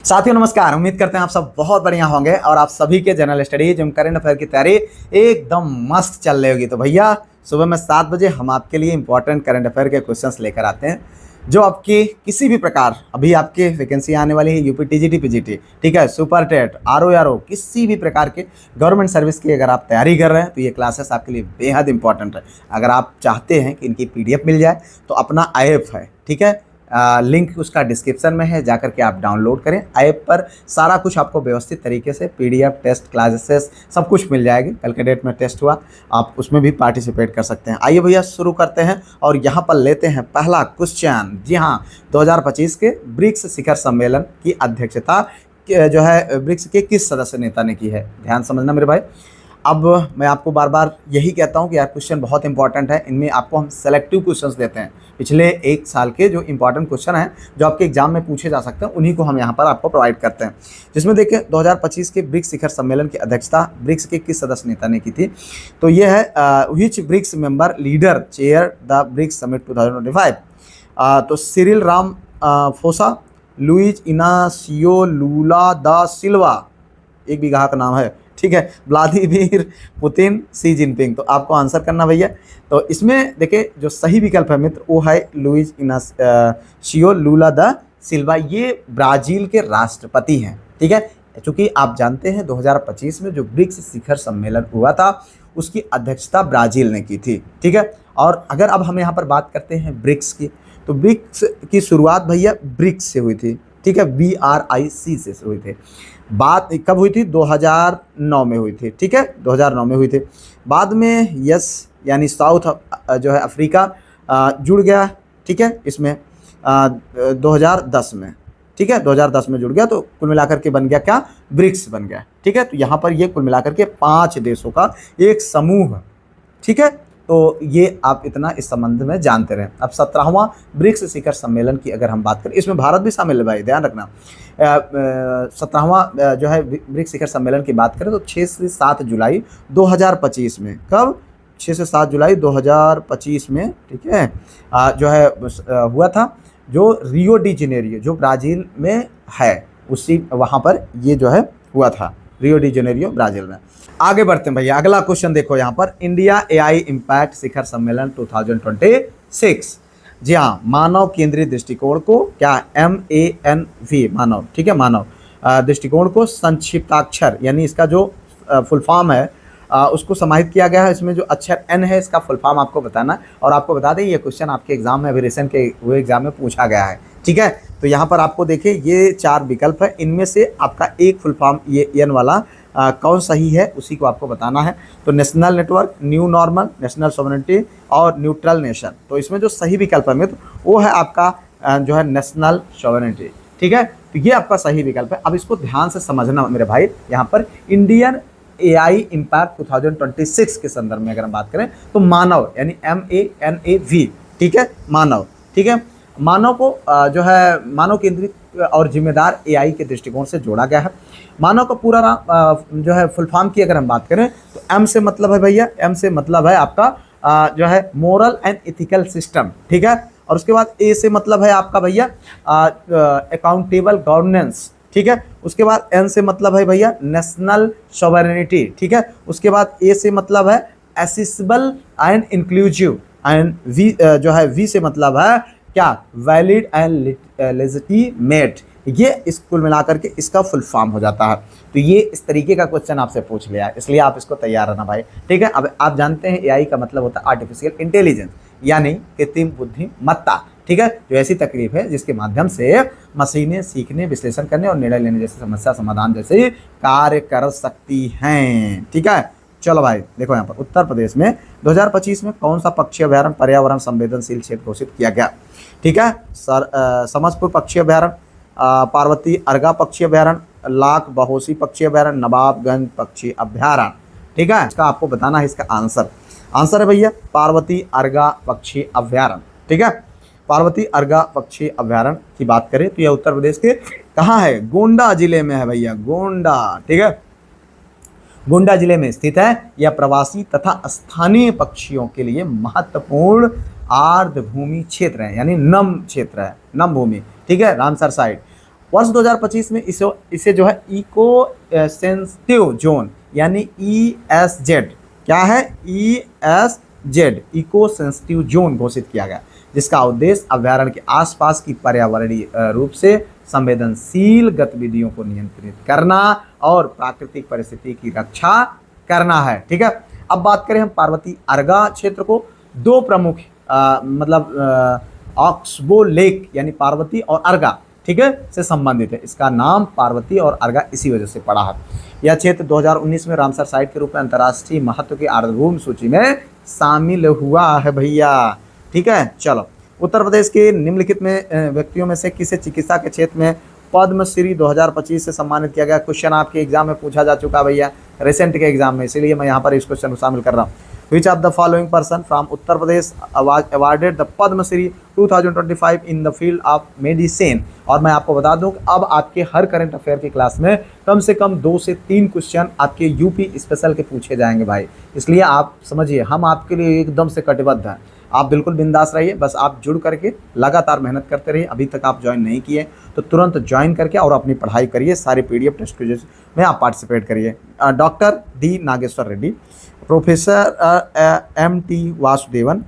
साथियों नमस्कार। उम्मीद करते हैं आप सब बहुत बढ़िया होंगे और आप सभी के जनरल स्टडीज एवं करंट अफेयर की तैयारी एकदम मस्त चल रही होगी। तो भैया सुबह में 7 बजे हम आपके लिए इंपॉर्टेंट करंट अफेयर के क्वेश्चंस लेकर आते हैं जो आपकी किसी भी प्रकार अभी आपके वैकेंसी आने वाली है यूपी टीजीटी पीजीटी, ठीक है, सुपर टेट, आरओ किसी भी प्रकार के गवर्नमेंट सर्विस की अगर आप तैयारी कर रहे हैं तो ये क्लासेस आपके लिए बेहद इंपॉर्टेंट है। अगर आप चाहते हैं कि इनकी पीडीएफ मिल जाए तो अपना ऐप है, ठीक है, लिंक उसका डिस्क्रिप्शन में है, जाकर के आप डाउनलोड करें। ऐप पर सारा कुछ आपको व्यवस्थित तरीके से पीडीएफ, टेस्ट, क्लासेस सब कुछ मिल जाएगी। कल के डेट में टेस्ट हुआ, आप उसमें भी पार्टिसिपेट कर सकते हैं। आइए भैया शुरू करते हैं और यहाँ पर लेते हैं पहला क्वेश्चन। जी हाँ, 2025 के ब्रिक्स शिखर सम्मेलन की अध्यक्षता जो है ब्रिक्स के किस सदस्य नेता ने की है? ध्यान समझना मेरे भाई। अब मैं आपको बार बार यही कहता हूं कि यार क्वेश्चन बहुत इंपॉर्टेंट है। इनमें आपको हम सेलेक्टिव क्वेश्चंस देते हैं, पिछले एक साल के जो इंपॉर्टेंट क्वेश्चन हैं जो आपके एग्जाम में पूछे जा सकते हैं उन्हीं को हम यहां पर आपको प्रोवाइड करते हैं। जिसमें देखिए 2025 के ब्रिक्स शिखर सम्मेलन की अध्यक्षता ब्रिक्स के किस सदस्य नेता ने की थी? तो ये है which BRICS member leader chair the BRICS summit 2025। तो Cyril Ramaphosa, Luiz Inacio Lula da Silva, एक भी का नाम है, ठीक है, व्लादिमीर पुतिन, सी जिनपिंग। तो आपको आंसर करना भैया। तो इसमें देखिए जो सही विकल्प है मित्र वो है लुइज इनासियो लूला दा सिल्वा। ये ब्राज़ील के राष्ट्रपति हैं, ठीक है। चूँकि आप जानते हैं 2025 में जो ब्रिक्स शिखर सम्मेलन हुआ था उसकी अध्यक्षता ब्राज़ील ने की थी, ठीक है। और अगर अब हम यहाँ पर बात करते हैं ब्रिक्स की, तो ब्रिक्स की शुरुआत भैया ब्रिक्स से हुई थी, ठीक है, BRIC से हुई थी। बात कब हुई थी? 2009 में हुई थी, ठीक है, 2009 में हुई थी। बाद में यस यानी साउथ जो है अफ्रीका जुड़ गया, ठीक है, इसमें 2010 में, ठीक है, 2010 में जुड़ गया। तो कुल मिलाकर के बन गया क्या? ब्रिक्स बन गया, ठीक है। तो यहाँ पर ये कुल मिलाकर के 5 देशों का एक समूह, ठीक है। तो ये आप इतना इस संबंध में जानते रहें। अब 17वां ब्रिक्स शिखर सम्मेलन की अगर हम बात करें, इसमें भारत भी शामिल है भाई, ध्यान रखना। 17वां जो है ब्रिक्स शिखर सम्मेलन की बात करें तो 6 से 7 जुलाई 2025 में, कब? 6 से 7 जुलाई 2025 में, ठीक है, जो है हुआ था, जो रियो डी जेनेरियो जो ब्राज़ील में है उसी वहाँ पर ये जो है हुआ था, रियो डी जेनेरियो ब्राज़ील में। आगे बढ़ते हैं भैया। अगला क्वेश्चन देखो यहाँ पर, इंडिया AI इम्पैक्ट शिखर सम्मेलन 2026। जी हाँ, मानव केंद्रित दृष्टिकोण को क्या MANV मानव, ठीक है, मानव दृष्टिकोण को संक्षिप्ताक्षर यानी इसका जो फुल फॉर्म है उसको समाहित किया गया है। इसमें जो अक्षर N है इसका फुल फॉर्म आपको बताना। और आपको बता दें ये क्वेश्चन आपके एग्जाम में अभी रिसेंट के हुए एग्जाम में पूछा गया है, ठीक है। तो यहाँ पर आपको देखिए ये 4 विकल्प है, इनमें से आपका एक फुल फॉर्म ये N वाला कौन सही है उसी को आपको बताना है। तो national network, new normal, national sovereignty और न्यूट्रल नेशन। तो इसमें जो सही विकल्प है मित्र वो है आपका जो है नेशनल सॉवरेनिटी, ठीक है। तो ये आपका सही विकल्प है। अब इसको ध्यान से समझना मेरे भाई। यहाँ पर इंडियन AI इम्पैक्ट 2026 के संदर्भ में अगर हम बात करें तो मानव यानी MANAV, ठीक है, मानव, ठीक है, मानव को जो है मानव केंद्रित और जिम्मेदार AI के दृष्टिकोण से जोड़ा गया है। मानव का पूरा नाम जो है फुल फॉर्म की अगर हम बात करें तो M से मतलब है भैया, M से मतलब है आपका जो है मोरल एंड इथिकल सिस्टम, ठीक है। और उसके बाद A से मतलब है आपका भैया अकाउंटेबल गवर्नेंस, ठीक है। उसके बाद N से मतलब है भैया नेशनल सॉवरेनिटी, ठीक है। उसके बाद A से मतलब है accessible and inclusive, and V जो है V से मतलब है क्या? Valid and legitimate. ये इस कुल मिलाकर के इसका फुल फॉर्म हो जाता है। तो ये इस तरीके का क्वेश्चन आपसे पूछ लिया है, इसलिए आप इसको तैयार रहना भाई, ठीक है। अब आप जानते हैं AI का मतलब होता है आर्टिफिशियल इंटेलिजेंस यानी कृत्रिम बुद्धिमत्ता, ठीक है, जो ऐसी तकनीक है जिसके माध्यम से मशीनें सीखने, विश्लेषण करने और निर्णय लेने जैसे समस्या समाधान जैसे कार्य कर सकती हैं, ठीक है। चलो भाई देखो यहाँ पर उत्तर प्रदेश में 2025 में कौन सा पक्षी अभ्यारण्य पर्यावरण संवेदनशील क्षेत्र घोषित किया गया? ठीक है, समसपुर पक्षी अभ्यारण्य, पार्वती अर्गा पक्षी अभ्यारण्य, लाख बहोसी पक्षी अभ्यारण्य, नवाबगंज पक्षी अभ्यारण्य, ठीक है। इसका आपको बताना है इसका आंसर है भैया पार्वती अर्गा पक्षी अभ्यारण्य, ठीक है। पार्वती अर्गा पक्षी अभ्यारण्य की बात करें तो यह उत्तर प्रदेश के कहाँ है? गोंडा जिले में है भैया, गोंडा, ठीक है, गोंडा जिले में स्थित है। यह प्रवासी तथा स्थानीय पक्षियों के लिए महत्वपूर्ण आर्द्र भूमि क्षेत्र है, यानी नम क्षेत्र है, नम भूमि, ठीक है, रामसर साइड। वर्ष 2025 में इसे जो है इको सेंसिटिव जोन यानी ESZ, क्या है ESZ, इको सेंसिटिव जोन घोषित किया गया, जिसका उद्देश्य अभ्यारण्य के आसपास की पर्यावरणीय रूप से संवेदनशील गतिविधियों को नियंत्रित करना और प्राकृतिक परिस्थिति की रक्षा करना है। ठीक है, अब बात करें हम पार्वती अर्गा क्षेत्र को, दो प्रमुख ऑक्सबो लेक यानी पार्वती और अर्गा, ठीक है, से संबंधित है। इसका नाम पार्वती और अर्गा इसी वजह से पड़ा है। यह क्षेत्र 2019 में रामसर साइट के रूप में अंतर्राष्ट्रीय महत्व की आर्द्रभूमि सूची में शामिल हुआ है भैया। ठीक है, चलो, उत्तर प्रदेश के निम्नलिखित में व्यक्तियों में से किसे चिकित्सा के क्षेत्र में पद्मश्री 2025 से सम्मानित किया गया? क्वेश्चन आपके एग्जाम में पूछा जा चुका भैया, रिसेंट के एग्जाम में, इसीलिए मैं यहाँ पर इस क्वेश्चन को शामिल कर रहा हूँ। Which of the following person from Uttar Pradesh was awarded the Padma Shri 2025 in the field of medicine? और मैं आपको बता दूं कि अब आपके हर करंट अफेयर की क्लास में कम से कम 2 से 3 क्वेश्चन आपके यूपी स्पेशल के पूछे जाएंगे भाई, इसलिए आप समझिए हम आपके लिए एकदम से कटिबद्ध हैं। आप बिल्कुल बिंदास रहिए, बस आप जुड़ करके लगातार मेहनत करते रहिए। अभी तक आप ज्वाइन नहीं किए तो तुरंत ज्वाइन करके और अपनी पढ़ाई करिए, सारे PDF टेस्ट क्विज़ में आप पार्टिसिपेट करिए। Doctor D Nageshwar Reddy, professor MT Vasudevan,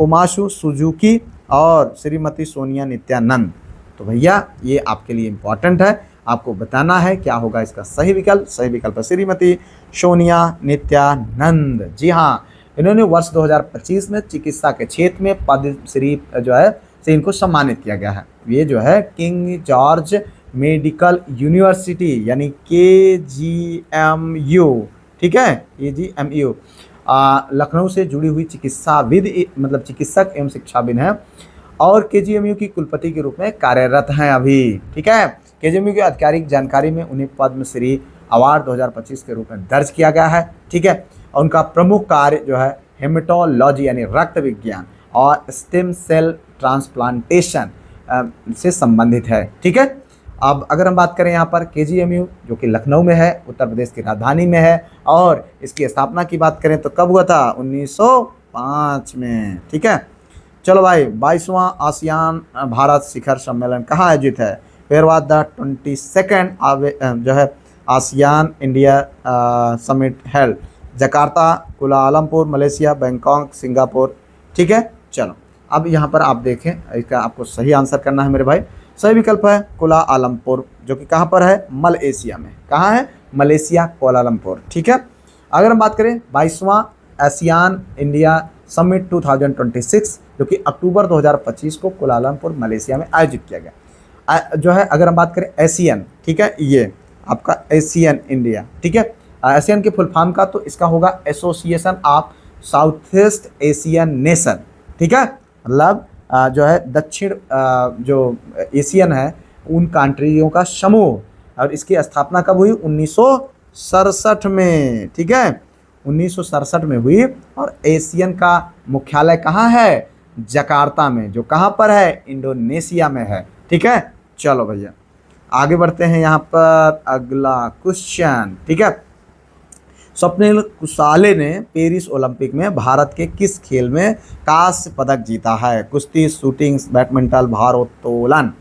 उमाशु सुजुकी और श्रीमती सोनिया नित्यानंद। तो भैया ये आपके लिए इम्पॉर्टेंट है, आपको बताना है क्या होगा इसका सही विकल्प। सही विकल्प है श्रीमती सोनिया नित्यानंद। जी हाँ, इन्होंने वर्ष 2025 में चिकित्सा के क्षेत्र में पद्मश्री जो है से इनको सम्मानित किया गया है। ये जो है किंग जॉर्ज मेडिकल यूनिवर्सिटी यानी KGMU, ठीक है, KGMU लखनऊ से जुड़ी हुई चिकित्साविद मतलब चिकित्सक एवं शिक्षाविद हैं और KGMU की कुलपति के रूप में कार्यरत हैं अभी। ठीक है, KGMU की आधिकारिक जानकारी में उन्हें पद्मश्री अवार्ड 2025 के रूप में दर्ज किया गया है। ठीक है, और उनका प्रमुख कार्य जो है हेमेटोलॉजी यानी रक्त विज्ञान और स्टेम सेल ट्रांसप्लांटेशन से संबंधित है। ठीक है, अब अगर हम बात करें यहाँ पर KGMU जो कि लखनऊ में है, उत्तर प्रदेश की राजधानी में है, और इसकी स्थापना की बात करें तो कब हुआ था? 1905 में। ठीक है, चलो भाई, 22वां आसियान भारत शिखर सम्मेलन कहाँ आयोजित है? वेयर वाज द 22nd जो है ASEAN India summit held? Jakarta, Kuala Lumpur Malaysia, Bangkok, Singapore. ठीक है, चलो अब यहाँ पर आप देखें, इसका आपको सही आंसर करना है मेरे भाई। सही विकल्प है कुलालमपुर, जो कि कहाँ पर है? मलेशिया में। कहाँ है? मलेशिया, कुलालमपुर। ठीक है, अगर हम बात करें 22वां आसियान इंडिया समिट 2026 जो कि अक्टूबर 2025 को कुलालमपुर मलेशिया में आयोजित किया गया जो है। अगर हम बात करें एशियन, ठीक है, ये आपका एशियन इंडिया, ठीक है, एशियन के फुल फॉर्म का तो इसका होगा association of south east Asian nation. ठीक है, मतलब जो है दक्षिण जो एशियन है उन कंट्रियों का समूह, और इसकी स्थापना कब हुई? 1967 में। ठीक है, 1967 में हुई, और एशियन का मुख्यालय कहाँ है? जकार्ता में, जो कहाँ पर है? इंडोनेशिया में है। ठीक है, चलो भैया आगे बढ़ते हैं यहाँ पर अगला क्वेश्चन। ठीक है, स्वप्निल कुसाले ने पेरिस ओलंपिक में भारत के किस खेल में कांस्य पदक जीता है? कुश्ती, शूटिंग, बैडमिंटन, भारोत्तोलन।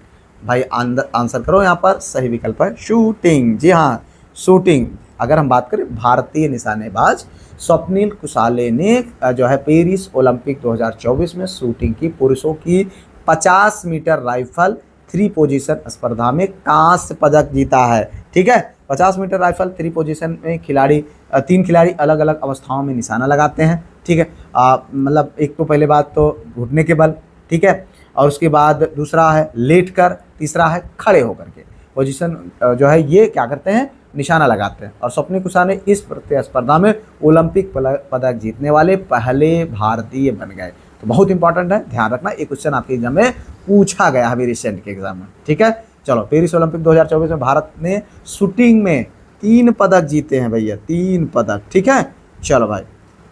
भाई आंसर करो, यहाँ पर सही विकल्प है शूटिंग। जी हाँ, शूटिंग। अगर हम बात करें भारतीय निशानेबाज स्वप्निल कुसाले ने जो है पेरिस ओलंपिक 2024 में शूटिंग की पुरुषों की 50 मीटर राइफल 3 पोजीशन स्पर्धा में कांस्य पदक जीता है। ठीक है, 50 मीटर राइफल 3 पोजीशन में तीन खिलाड़ी अलग अलग अवस्थाओं में निशाना लगाते हैं। ठीक है, मतलब एक तो पहले बात तो घुटने के बल, ठीक है, और उसके बाद दूसरा है लेट कर, तीसरा है खड़े होकर के पोजीशन जो है ये क्या करते हैं? निशाना लगाते हैं। और स्वप्निल कुसाले इस प्रतिस्पर्धा में ओलंपिक पदक जीतने वाले पहले भारतीय बन गए। तो बहुत इंपॉर्टेंट है, ध्यान रखना, ये क्वेश्चन आपके एग्जाम में पूछा गया अभी रिसेंट के एग्जाम में। ठीक है, चलो पेरिस ओलंपिक 2024 में भारत ने शूटिंग में 3 पदक जीते हैं भैया, 3 पदक। ठीक है, चलो भाई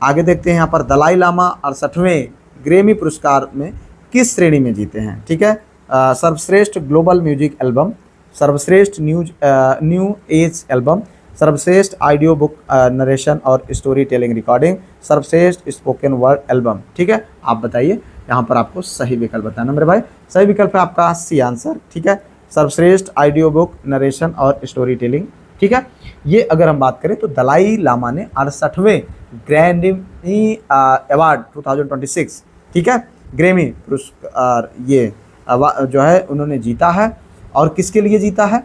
आगे देखते हैं। यहाँ पर दलाई लामा 68वें ग्रैमी पुरस्कार में किस श्रेणी में जीते हैं? ठीक है, सर्वश्रेष्ठ ग्लोबल म्यूजिक एल्बम, सर्वश्रेष्ठ न्यू एज एल्बम, सर्वश्रेष्ठ ऑडियो बुक नरेशन और स्टोरी टेलिंग रिकॉर्डिंग, सर्वश्रेष्ठ स्पोकन वर्ड एल्बम। ठीक है, आप बताइए, यहाँ पर आपको सही विकल्प बताना मेरे भाई। सही विकल्प है आपका सी आंसर। ठीक है, सर्वश्रेष्ठ ऑडियो बुक, नरेशन और स्टोरी टेलिंग। ठीक है, ये अगर हम बात करें तो दलाई लामा ने 68वें ग्रैमी अवार्ड 2026, ठीक है, ग्रैमी पुरस्कार ये जो है उन्होंने जीता है। और किसके लिए जीता है?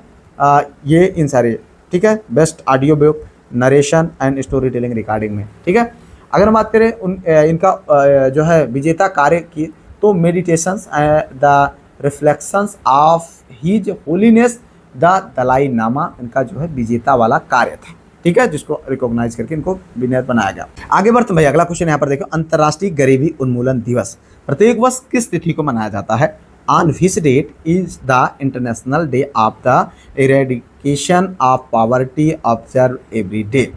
ये इन सारे, ठीक है, best audio book, narration and story telling recording में। ठीक है, अगर हम बात करें इनका जो है विजेता कार्य की, तो meditations the reflections of his holiness the Dalai Lama इनका जो है विजेता वाला कार्य था। ठीक है, जिसको रिकॉग्नाइज करके इनको विनर बनाया गया। आगे बढ़ते भाई, अगला क्वेश्चन यहाँ पर देखो, अंतर्राष्ट्रीय गरीबी उन्मूलन दिवस प्रत्येक वर्ष किस तिथि को मनाया जाता है? On which date is the international day of the eradication of poverty observe every day?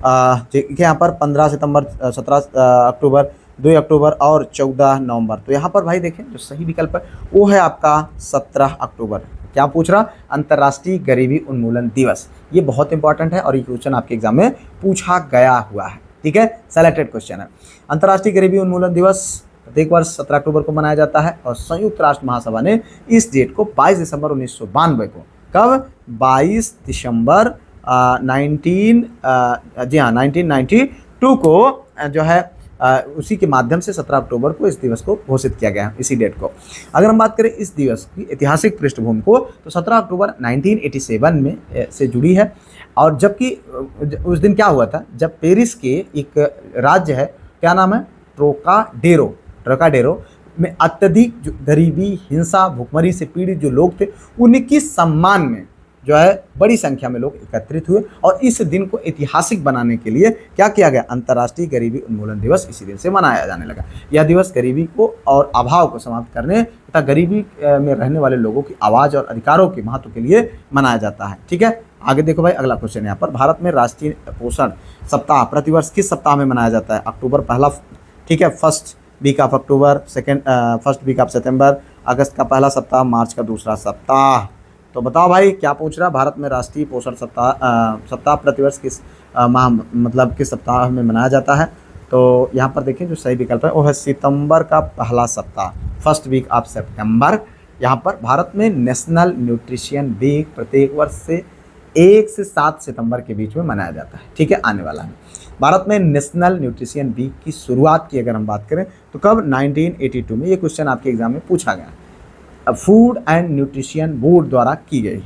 देखिए यहाँ पर 15 सितंबर, 17 अक्टूबर, 2 अक्टूबर और 14 नवंबर। तो यहाँ पर भाई देखें जो सही विकल्प है वो है आपका 17 अक्टूबर। क्या पूछ रहा? अंतर्राष्ट्रीय गरीबी उन्मूलन दिवस। ये बहुत इंपॉर्टेंट है और ये क्वेश्चन आपके एग्जाम में पूछा गया हुआ है। ठीक है, सेलेक्टेड क्वेश्चन है। अंतर्राष्ट्रीय गरीबी उन्मूलन दिवस प्रत्येक वर्ष 17 अक्टूबर को मनाया जाता है और संयुक्त राष्ट्र महासभा ने इस डेट को 22 दिसंबर 1992 को, कब? 22 दिसंबर 1992 को जो है उसी के माध्यम से 17 अक्टूबर को इस दिवस को घोषित किया गया है, इसी डेट को। अगर हम बात करें इस दिवस की ऐतिहासिक पृष्ठभूमि को, तो 17 अक्टूबर 1987 में से जुड़ी है। और जबकि उस दिन क्या हुआ था, जब पेरिस के एक राज्य है, क्या नाम है, ट्रोकाडेरो में अत्यधिक जो गरीबी, हिंसा, भुखमरी से पीड़ित जो लोग थे, उनकी सम्मान में जो है बड़ी संख्या में लोग एकत्रित हुए और इस दिन को ऐतिहासिक बनाने के लिए क्या किया गया? अंतर्राष्ट्रीय गरीबी उन्मूलन दिवस इसी दिन से मनाया जाने लगा। यह दिवस गरीबी को और अभाव को समाप्त करने तथा गरीबी में रहने वाले लोगों की आवाज़ और अधिकारों के महत्व के लिए मनाया जाता है। ठीक है, आगे देखो भाई, अगला क्वेश्चन यहाँ पर, भारत में राष्ट्रीय पोषण सप्ताह प्रतिवर्ष किस सप्ताह में मनाया जाता है? अक्टूबर पहला, ठीक है, first week of October, first week of September, अगस्त का पहला सप्ताह, मार्च का दूसरा सप्ताह। तो बताओ भाई क्या पूछ रहा? भारत में राष्ट्रीय पोषण सप्ताह प्रतिवर्ष किस माह, मतलब किस सप्ताह में मनाया जाता है? तो यहाँ पर देखिए जो सही विकल्प है वो है सितंबर का पहला सप्ताह, फर्स्ट वीक ऑफ सितंबर। यहाँ पर भारत में नेशनल न्यूट्रिशन वीक प्रत्येक वर्ष से 1 से 7 सितंबर के बीच में मनाया जाता है। ठीक है, आने वाला है। भारत में नेशनल न्यूट्रिशन वीक की शुरुआत की अगर हम बात करें तो कब? 1982 में। ये क्वेश्चन आपके एग्जाम में पूछा गया, फूड एंड न्यूट्रिशन बोर्ड द्वारा की गई।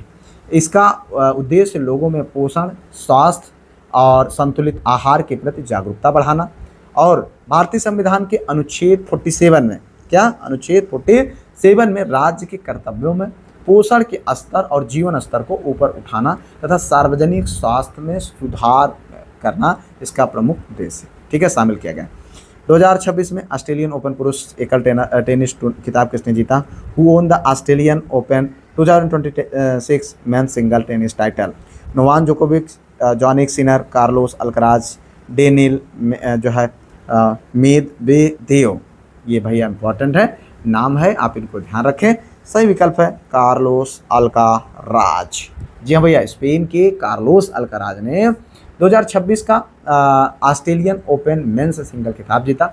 इसका उद्देश्य लोगों में पोषण, स्वास्थ्य और संतुलित आहार के प्रति जागरूकता बढ़ाना और भारतीय संविधान के अनुच्छेद 47 में, क्या अनुच्छेद 47 में राज्य के कर्तव्यों में पोषण के स्तर और जीवन स्तर को ऊपर उठाना तथा सार्वजनिक स्वास्थ्य में सुधार करना इसका प्रमुख उद्देश्य, ठीक है, शामिल किया गया। 2026 में ऑस्ट्रेलियन ओपन पुरुष एकल टेनिस खिताब किसने जीता? Who own the Australian open 2026 men's single tennis title? Novak जोकोविच, जॉनिक सिनर, कार्लोस अल्कराज, डेनिल जो है मेदवेदेव। ये भैया इंपॉर्टेंट है, नाम है, आप इनको ध्यान रखें। सही विकल्प है कार्लोस अल्काराज। जी हाँ भैया, स्पेन के कार्लोस अल्काराज ने 2026 का ऑस्ट्रेलियन ओपन मेंस सिंगल खिताब जीता।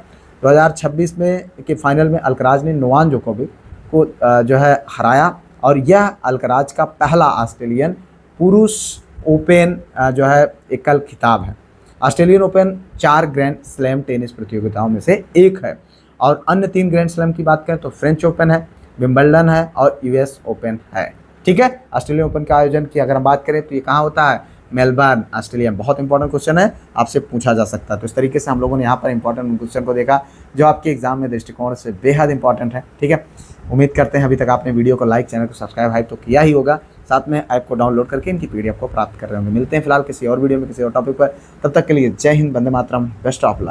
2026 में के फाइनल में अल्कराज ने नोवाक जोकोविच को जो है हराया और यह अल्कराज का पहला ऑस्ट्रेलियन पुरुष ओपन जो है एकल खिताब है। Australian open 4 grand slam tennis प्रतियोगिताओं में से एक है और अन्य 3 ग्रैंड स्लैम की बात करें तो फ्रेंच ओपन है, विंबलडन है और यूएस ओपन है। ठीक है, ऑस्ट्रेलियन ओपन का आयोजन की अगर हम बात करें तो ये कहाँ होता है? Melbourne, Australia. बहुत इंपॉर्टेंट क्वेश्चन है, आपसे पूछा जा सकता है। तो इस तरीके से हम लोगों ने यहाँ पर इंपॉर्टेंट क्वेश्चन को देखा जो आपके एग्जाम में दृष्टिकोण से बेहद इंपॉर्टेंट है। ठीक है, उम्मीद करते हैं अभी तक आपने वीडियो को लाइक, चैनल को सब्सक्राइब हाइप तो किया ही होगा, साथ में ऐप को डाउनलोड करके इनकी पीडीएफ को प्राप्त कर रहे होंगे। मिलते हैं फिलहाल किसी और वीडियो में किसी और टॉपिक पर, तब तक के लिए जय Hind, Vande Mataram, best of luck.